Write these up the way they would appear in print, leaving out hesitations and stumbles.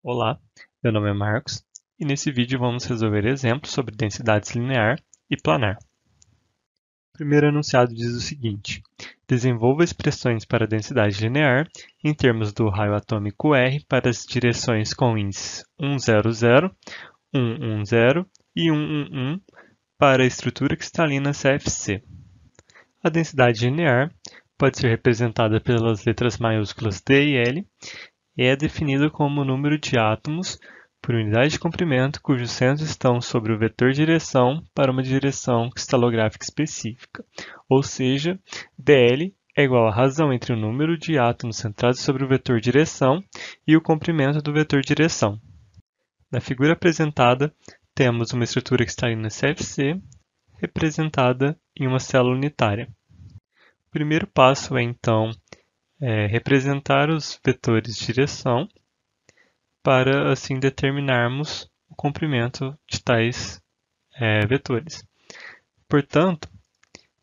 Olá, meu nome é Marcos e nesse vídeo vamos resolver exemplos sobre densidades linear e planar. O primeiro enunciado diz o seguinte: desenvolva expressões para a densidade linear em termos do raio atômico R para as direções com índices 100, 110 e 111 para a estrutura cristalina CFC. A densidade linear pode ser representada pelas letras maiúsculas D e L e é definida como o número de átomos por unidade de comprimento cujos centros estão sobre o vetor direção para uma direção cristalográfica específica, ou seja, dl é igual à razão entre o número de átomos centrados sobre o vetor direção e o comprimento do vetor direção. Na figura apresentada, temos uma estrutura cristalina CFC representada em uma célula unitária. O primeiro passo é, então, representar os vetores de direção para assim determinarmos o comprimento de tais vetores. Portanto,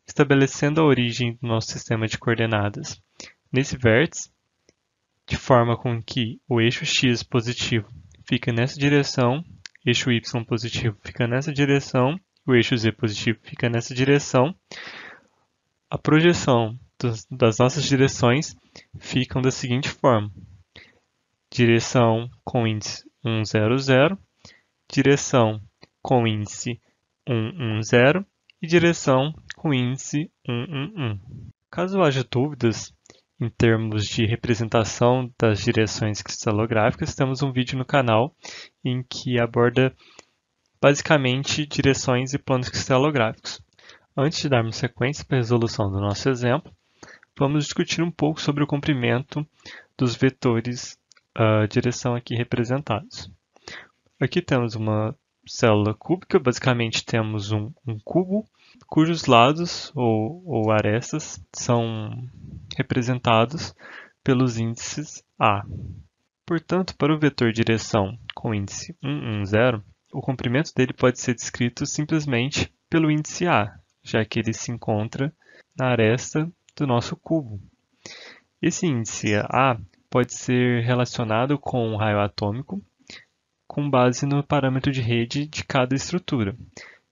estabelecendo a origem do nosso sistema de coordenadas nesse vértice, de forma com que o eixo x positivo fica nessa direção, eixo y positivo fica nessa direção, o eixo z positivo fica nessa direção, a projeção das nossas direções ficam da seguinte forma: direção com índice 100, direção com índice 110 e direção com índice 111. Caso haja dúvidas em termos de representação das direções cristalográficas, temos um vídeo no canal em que aborda basicamente direções e planos cristalográficos. Antes de darmos sequência para a resolução do nosso exemplo, vamos discutir um pouco sobre o comprimento dos vetores direção aqui representados. Aqui temos uma célula cúbica, basicamente temos um cubo cujos lados ou arestas são representados pelos índices A. Portanto, para o vetor direção com índice 110, o comprimento dele pode ser descrito simplesmente pelo índice A, já que ele se encontra na aresta do nosso cubo. Esse índice A pode ser relacionado com um raio atômico com base no parâmetro de rede de cada estrutura.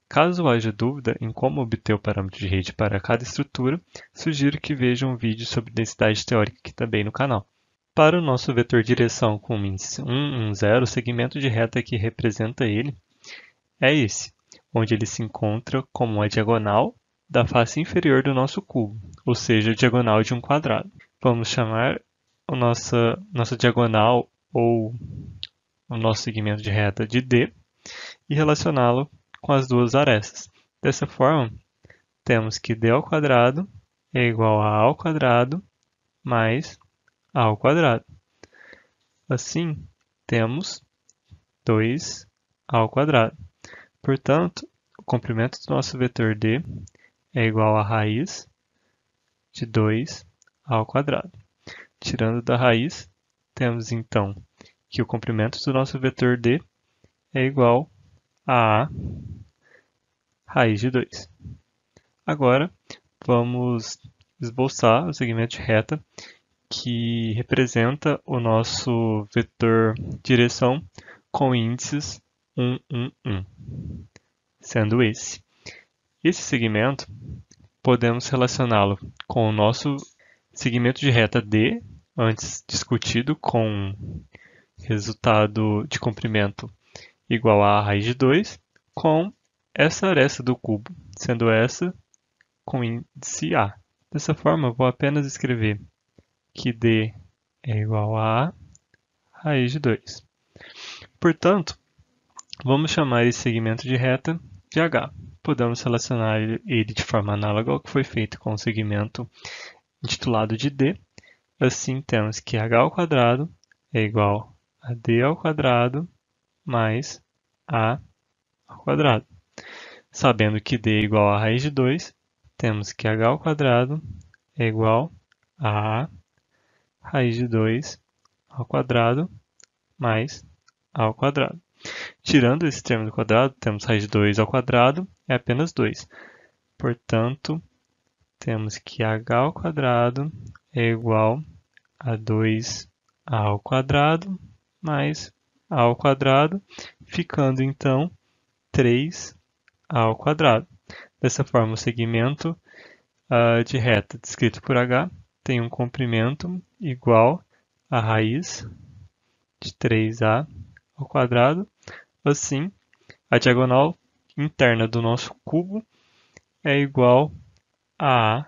Caso haja dúvida em como obter o parâmetro de rede para cada estrutura, sugiro que vejam um vídeo sobre densidade teórica aqui também no canal. Para o nosso vetor direção com índice 110, o segmento de reta que representa ele é esse, onde ele se encontra como a diagonal da face inferior do nosso cubo, ou seja, a diagonal de um quadrado. Vamos chamar a nossa diagonal ou o nosso segmento de reta de D e relacioná-lo com as duas arestas. Dessa forma, temos que D ao quadrado é igual a A ao quadrado mais A ao quadrado. Assim, temos 2A ao quadrado. Portanto, o comprimento do nosso vetor D é igual a raiz de 2A ao quadrado. Tirando da raiz, temos então que o comprimento do nosso vetor D é igual a raiz de 2. Agora, vamos esboçar o segmento de reta que representa o nosso vetor direção com índices 1, 1, 1, sendo esse. Esse segmento, podemos relacioná-lo com o nosso segmento de reta D, antes discutido, com resultado de comprimento igual a raiz de 2, com essa aresta do cubo, sendo essa com índice A. Dessa forma, vou apenas escrever que D é igual a raiz de 2. Portanto, vamos chamar esse segmento de reta de H. Podemos relacionar ele de forma análoga ao que foi feito com o segmento intitulado de D. Assim, temos que H ao quadrado é igual a D ao quadrado mais A ao quadrado. Sabendo que D é igual a raiz de 2, temos que H ao quadrado é igual a raiz de 2 ao quadrado mais A ao quadrado. Tirando esse termo do quadrado, temos raiz de 2 ao quadrado é apenas 2. Portanto, temos que H ao quadrado é igual a 2A ao quadrado mais ao quadrado, ficando então 3 ao quadrado. Dessa forma, o segmento de reta descrito por h tem um comprimento igual à raiz de 3a ao quadrado. Assim, a diagonal interna do nosso cubo é igual a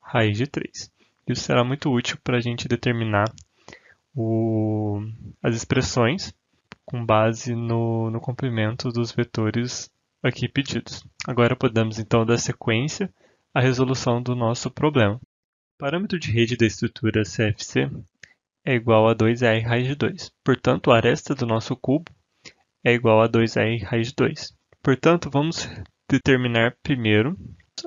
raiz de 3. Isso será muito útil para a gente determinar as expressões com base no comprimento dos vetores aqui pedidos. Agora podemos então dar sequência à resolução do nosso problema. O parâmetro de rede da estrutura CFC é igual a 2r raiz de 2. Portanto, a aresta do nosso cubo é igual a 2r raiz de 2. Portanto, vamos determinar primeiro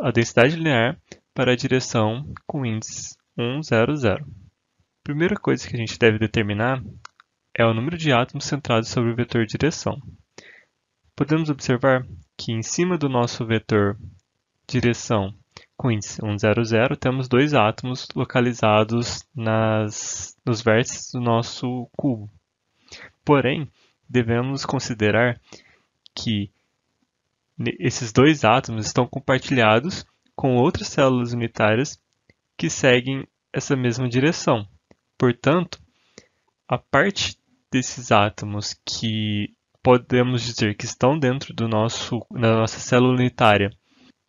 a densidade linear para a direção com índice 1, 0, 0. A primeira coisa que a gente deve determinar é o número de átomos centrados sobre o vetor direção. Podemos observar que em cima do nosso vetor direção com índice 1, 0, 0, temos dois átomos localizados nos vértices do nosso cubo. Porém, devemos considerar que esses dois átomos estão compartilhados com outras células unitárias que seguem essa mesma direção. Portanto, a parte desses átomos que podemos dizer que estão dentro da nossa célula unitária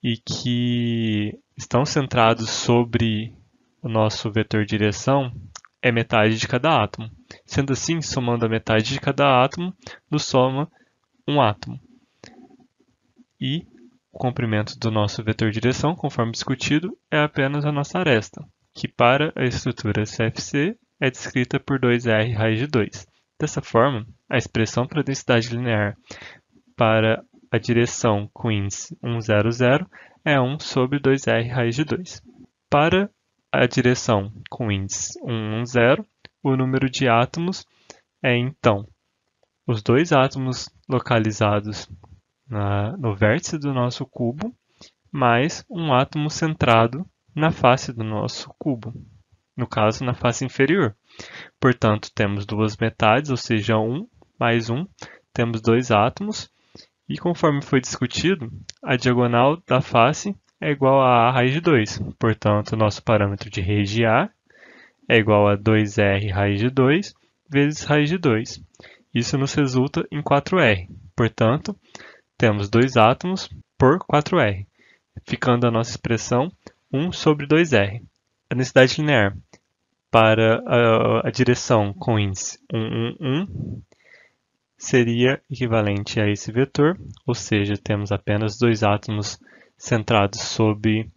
e que estão centrados sobre o nosso vetor direção é metade de cada átomo. Sendo assim, somando a metade de cada átomo, nos soma um átomo. E o comprimento do nosso vetor direção, conforme discutido, é apenas a nossa aresta, que para a estrutura CFC é descrita por 2r raiz de 2. Dessa forma, a expressão para a densidade linear para a direção com índice 1, 0, 0 é 1 sobre 2r raiz de 2. Para a direção com índice 1, 1, 0, o número de átomos é, então, os dois átomos localizados no vértice do nosso cubo, mais um átomo centrado na face do nosso cubo, no caso, na face inferior. Portanto, temos duas metades, ou seja, 1 mais 1, temos dois átomos, e conforme foi discutido, a diagonal da face é igual a A raiz de 2. Portanto, o nosso parâmetro de rede A é igual a 2R raiz de 2 vezes raiz de 2. Isso nos resulta em 4R. Portanto, temos dois átomos por 4R, ficando a nossa expressão 1 sobre 2R. A densidade linear para a direção com índice 1, 1, 1 seria equivalente a esse vetor, ou seja, temos apenas dois átomos centrados sobre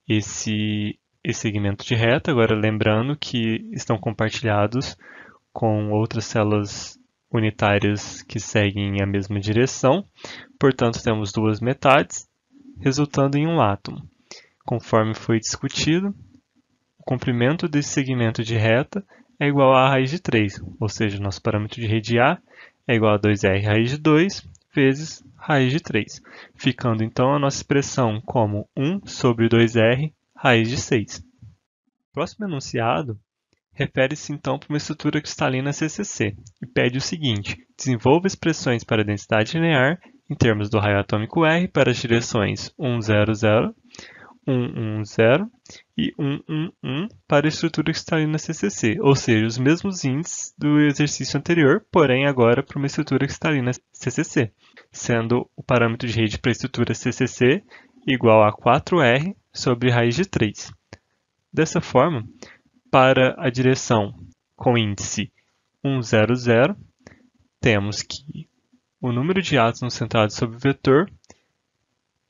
esse segmento de reta. Agora, lembrando que estão compartilhados com outras células unitárias que seguem a mesma direção. Portanto, temos duas metades, resultando em um átomo. Conforme foi discutido, o comprimento desse segmento de reta é igual a raiz de 3, ou seja, nosso parâmetro de rede A é igual a 2R raiz de 2 vezes raiz de 3, ficando então a nossa expressão como 1 sobre 2R raiz de 6. O próximo enunciado refere-se então para uma estrutura cristalina CCC e pede o seguinte: desenvolva expressões para a densidade linear em termos do raio atômico R para as direções 1, 0, 0, 1, 1, 0 e 1, 1, 1 para a estrutura cristalina CCC, ou seja, os mesmos índices do exercício anterior, porém agora para uma estrutura cristalina CCC, sendo o parâmetro de rede para a estrutura CCC igual a 4R sobre raiz de 3. Dessa forma, para a direção com índice 1, 0, 0, temos que o número de átomos centrados sobre o vetor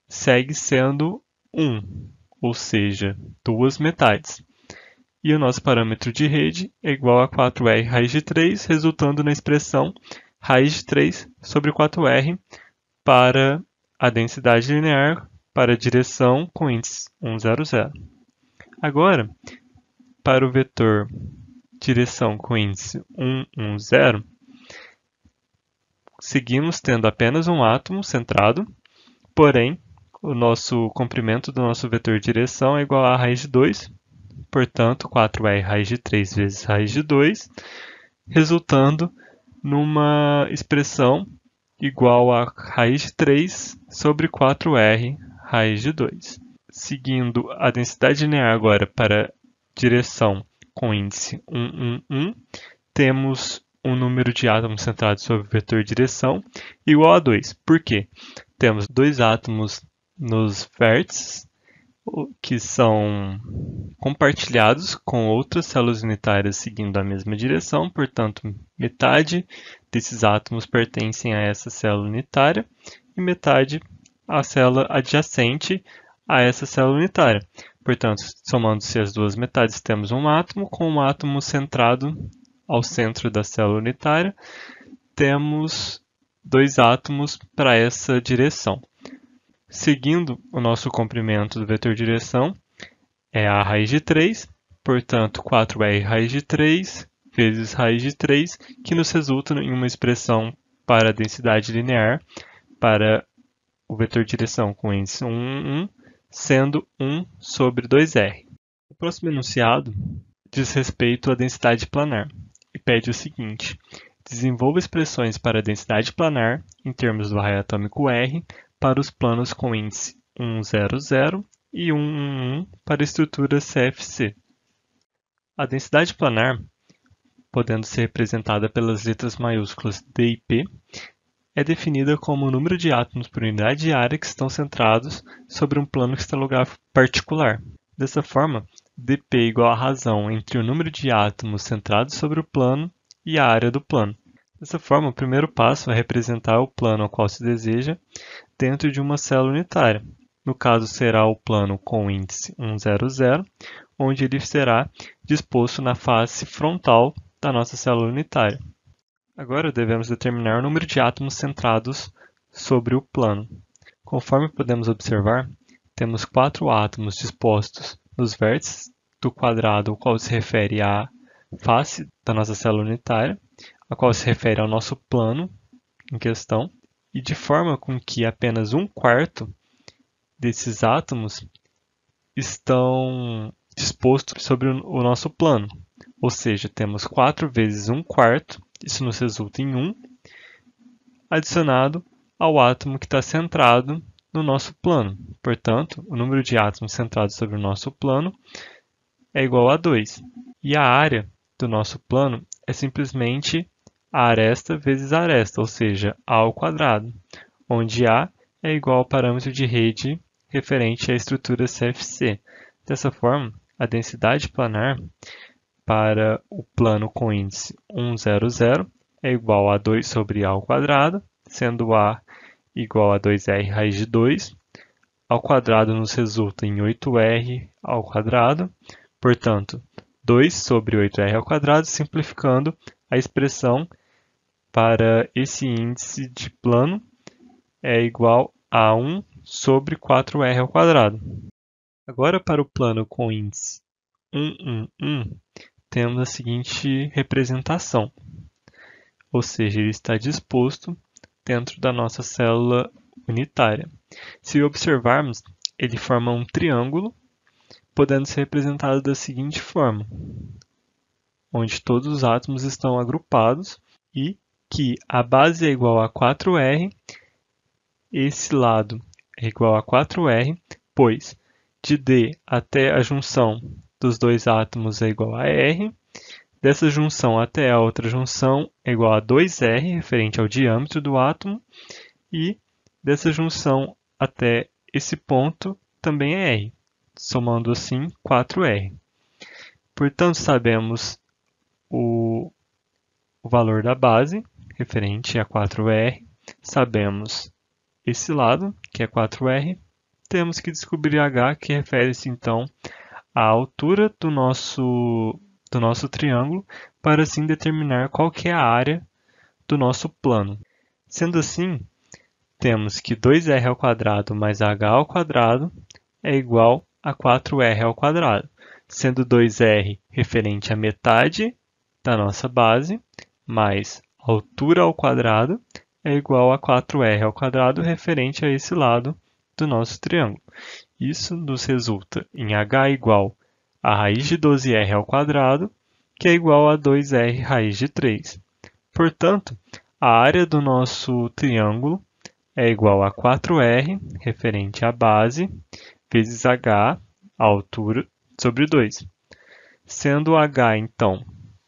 segue sendo 1, ou seja, duas metades. E o nosso parâmetro de rede é igual a 4R raiz de 3, resultando na expressão raiz de 3 sobre 4R para a densidade linear para a direção com índice 1, 0, 0. Agora, para o vetor direção com índice 1, 1, 0, seguimos tendo apenas um átomo centrado, porém, o nosso comprimento do nosso vetor direção é igual a raiz de 2, portanto, 4R raiz de 3 vezes raiz de 2, resultando numa expressão igual a raiz de 3 sobre 4r raiz de 2. Seguindo a densidade linear agora para direção com índice 1, 1, 1, temos um número de átomos centrados sobre o vetor direção igual a 2. Por quê? Temos dois átomos nos vértices que são compartilhados com outras células unitárias seguindo a mesma direção, portanto, metade desses átomos pertencem a essa célula unitária e metade à célula adjacente a essa célula unitária. Portanto, somando-se as duas metades, temos um átomo com um átomo centrado ao centro da célula unitária, temos dois átomos para essa direção. Seguindo o nosso comprimento do vetor direção, é a raiz de 3, portanto, 4r raiz de 3 vezes raiz de 3, que nos resulta em uma expressão para a densidade linear para o vetor direção com índice 1, 1, 1, sendo 1 sobre 2r. O próximo enunciado diz respeito à densidade planar e pede o seguinte: desenvolva expressões para a densidade planar em termos do raio atômico R para os planos com índice 1, 0, 0 e 1, 1, 1 para estruturas CFC. A densidade planar, podendo ser representada pelas letras maiúsculas D e P, é definida como o número de átomos por unidade de área que estão centrados sobre um plano que está em lugar particular. Dessa forma, dp é igual à razão entre o número de átomos centrados sobre o plano e a área do plano. Dessa forma, o primeiro passo é representar o plano ao qual se deseja dentro de uma célula unitária. No caso, será o plano com índice 1, 0, 0, onde ele será disposto na face frontal da nossa célula unitária. Agora devemos determinar o número de átomos centrados sobre o plano. Conforme podemos observar, temos 4 átomos dispostos nos vértices do quadrado ao qual se refere à face da nossa célula unitária, a qual se refere ao nosso plano em questão, e de forma com que apenas 1/4 desses átomos estão dispostos sobre o nosso plano. Ou seja, temos 4 vezes 1/4, isso nos resulta em 1, adicionado ao átomo que está centrado no nosso plano. Portanto, o número de átomos centrados sobre o nosso plano é igual a 2. E a área do nosso plano é simplesmente a aresta vezes a aresta, ou seja, A ao quadrado, onde A é igual ao parâmetro de rede referente à estrutura CFC. Dessa forma, a densidade planar para o plano com índice 1, 0, 0 é igual a 2 sobre A ao quadrado, sendo A igual a 2r raiz de 2. Ao quadrado nos resulta em 8r ao quadrado, portanto, 2 sobre 8r ao quadrado, simplificando a expressão para esse índice de plano é igual a 1 sobre 4r ao quadrado. Agora, para o plano com índice 1, 1, 1, temos a seguinte representação, ou seja, ele está disposto dentro da nossa célula unitária. Se observarmos, ele forma um triângulo, podendo ser representado da seguinte forma, onde todos os átomos estão agrupados e que a base é igual a 4r, esse lado é igual a 4r, pois de D até a junção dos dois átomos é igual a R, dessa junção até a outra junção é igual a 2R, referente ao diâmetro do átomo, e dessa junção até esse ponto também é R, somando assim 4R. Portanto, sabemos o valor da base, referente a 4R, sabemos esse lado, que é 4R, temos que descobrir H, que refere-se então à altura do nosso triângulo, para assim determinar qual que é a área do nosso plano. Sendo assim, temos que 2r ao quadrado mais h ao quadrado é igual a 4r ao quadrado, sendo 2r referente à metade da nossa base, mais altura ao quadrado é igual a 4r ao quadrado referente a esse lado do nosso triângulo. Isso nos resulta em h igual a raiz de 12r ao quadrado, que é igual a 2r raiz de 3. Portanto, a área do nosso triângulo é igual a 4R, referente à base, vezes h, a altura, sobre 2. Sendo h, então,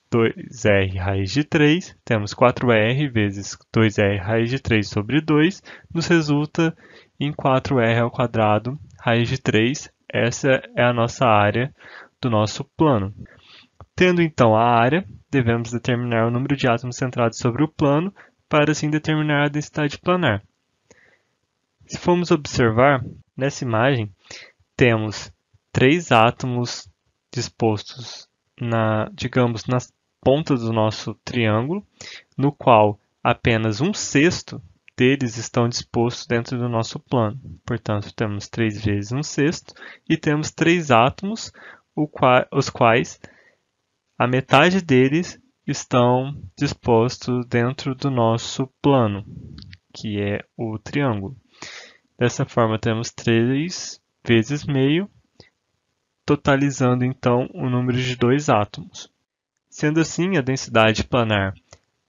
2R raiz de 3, temos 4R vezes 2R raiz de 3 sobre 2, nos resulta em 4R ao quadrado raiz de 3. Essa é a nossa área do nosso plano. Tendo então a área, devemos determinar o número de átomos centrados sobre o plano para assim determinar a densidade planar. Se formos observar, nessa imagem, temos 3 átomos dispostos digamos, nas pontas do nosso triângulo, no qual apenas 1/6 deles estão dispostos dentro do nosso plano. Portanto, temos 3 vezes 1/6 e temos 3 átomos, os quais a metade deles estão dispostos dentro do nosso plano, que é o triângulo. Dessa forma, temos 3 vezes meio, totalizando então o número de 2 átomos. Sendo assim, a densidade planar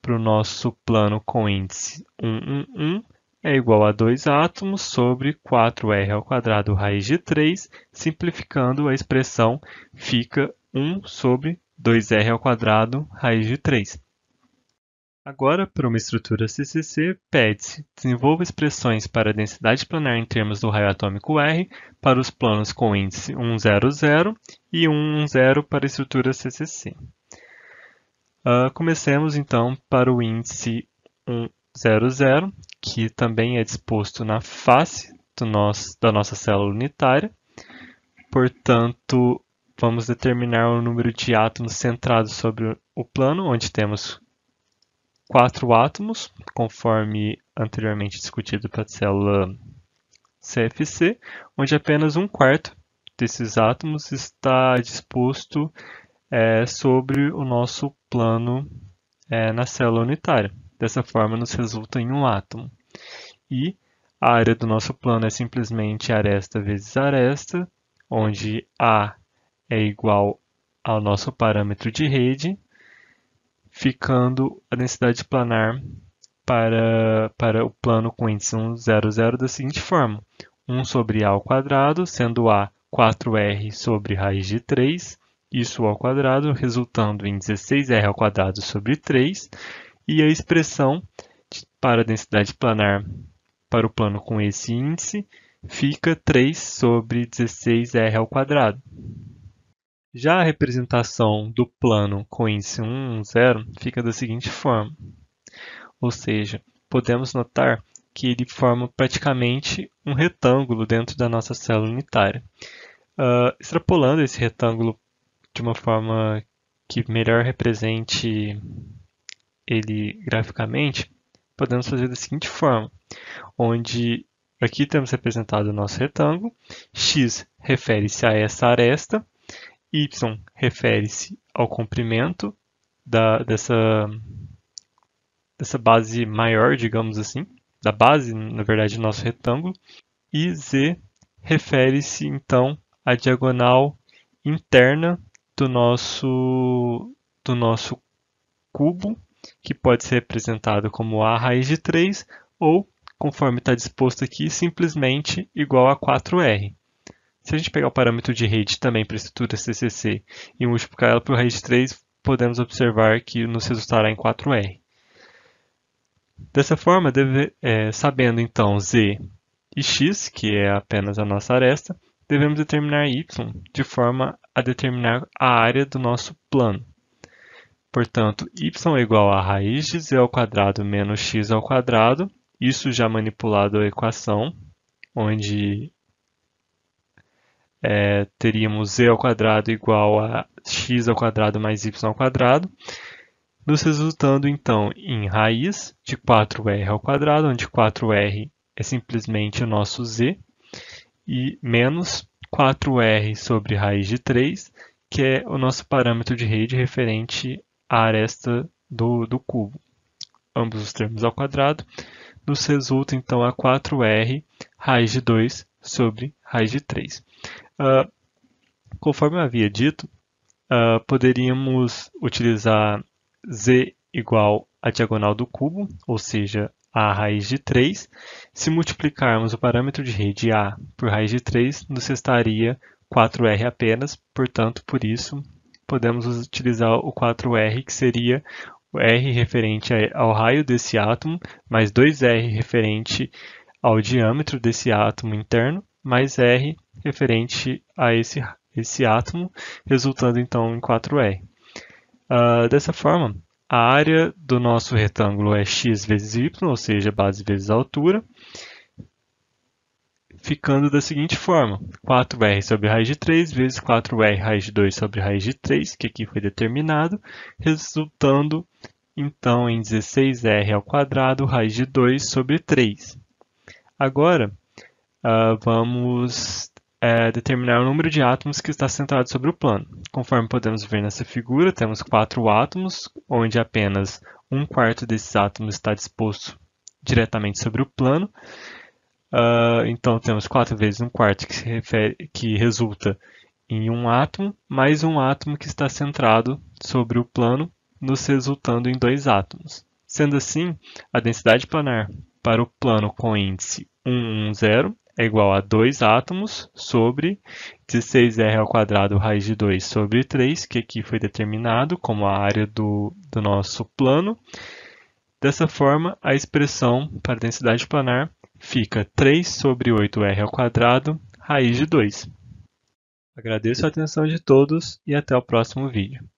para o nosso plano com índice 1, 1, 1 é igual a 2 átomos sobre 4R ao quadrado raiz de 3, simplificando a expressão fica 1 sobre 2R ao quadrado raiz de 3. Agora, para uma estrutura CCC, pede-se desenvolva expressões para a densidade planar em termos do raio atômico R para os planos com índice 1, 0, 0 e 1, 1, 0 para a estrutura CCC. Comecemos então para o índice 1, 0, 0, que também é disposto na face da nossa célula unitária. Portanto, vamos determinar o número de átomos centrados sobre o plano, onde temos 4 átomos, conforme anteriormente discutido para a célula CFC, onde apenas 1/4 desses átomos está disposto sobre o nosso plano na célula unitária. Dessa forma, nos resulta em um átomo. E a área do nosso plano é simplesmente aresta vezes aresta, onde A é igual ao nosso parâmetro de rede, ficando a densidade planar para o plano com índice 1, 0, 0 da seguinte forma: 1 sobre A ao quadrado, sendo A 4R sobre raiz de 3, isso ao quadrado, resultando em 16R ao quadrado sobre 3, e a expressão para a densidade planar para o plano com esse índice fica 3 sobre 16R ao quadrado. Já a representação do plano com índice 1, 0 fica da seguinte forma, ou seja, podemos notar que ele forma praticamente um retângulo dentro da nossa célula unitária. Extrapolando esse retângulo de uma forma que melhor represente ele graficamente, podemos fazer da seguinte forma, onde aqui temos representado o nosso retângulo, x refere-se a essa aresta, y refere-se ao comprimento dessa base maior, digamos assim, da base, na verdade, do nosso retângulo, e z refere-se, então, à diagonal interna do nosso cubo, que pode ser representado como A raiz de 3, ou, conforme está disposto aqui, simplesmente igual a 4R. Se a gente pegar o parâmetro de rede também para a estrutura CCC e multiplicar ela por raiz de 3, podemos observar que nos resultará em 4R. Dessa forma, sabendo então z e x, que é apenas a nossa aresta, devemos determinar y de forma a determinar a área do nosso plano. Portanto, y é igual a raiz de z ao quadrado menos x ao quadrado, isso já manipulado a equação, onde teríamos z ao quadrado igual a x ao quadrado mais y ao quadrado, nos resultando então em raiz de 4r ao quadrado, onde 4r é simplesmente o nosso z, e menos 4r sobre raiz de 3, que é o nosso parâmetro de rede referente à aresta do cubo. Ambos os termos ao quadrado, nos resulta então a 4r raiz de 2 sobre raiz de 3. Conforme eu havia dito, poderíamos utilizar z igual a diagonal do cubo, ou seja, a raiz de 3. Se multiplicarmos o parâmetro de rede A por raiz de 3, nos restaria 4R apenas, portanto, por isso, podemos utilizar o 4R, que seria o R referente ao raio desse átomo, mais 2R referente ao diâmetro desse átomo interno, mais R referente a esse átomo, resultando então em 4R. Dessa forma, a área do nosso retângulo é x vezes y, ou seja, base vezes altura, ficando da seguinte forma: 4R sobre raiz de 3 vezes 4R raiz de 2 sobre raiz de 3, que aqui foi determinado, resultando então em 16R ao quadrado raiz de 2 sobre 3. Agora, vamos determinar o número de átomos que está centrado sobre o plano. Conforme podemos ver nessa figura, temos 4 átomos, onde apenas 1/4 desses átomos está disposto diretamente sobre o plano. Então temos 4 vezes 1/4, que resulta em um átomo, mais um átomo que está centrado sobre o plano, nos resultando em 2 átomos. Sendo assim, a densidade planar para o plano com índice 1, 1, 0 é igual a 2 átomos sobre 16R ao quadrado raiz de 2 sobre 3, que aqui foi determinado como a área do nosso plano. Dessa forma, a expressão para a densidade planar fica 3 sobre 8R ao quadrado raiz de 2. Agradeço a atenção de todos e até o próximo vídeo.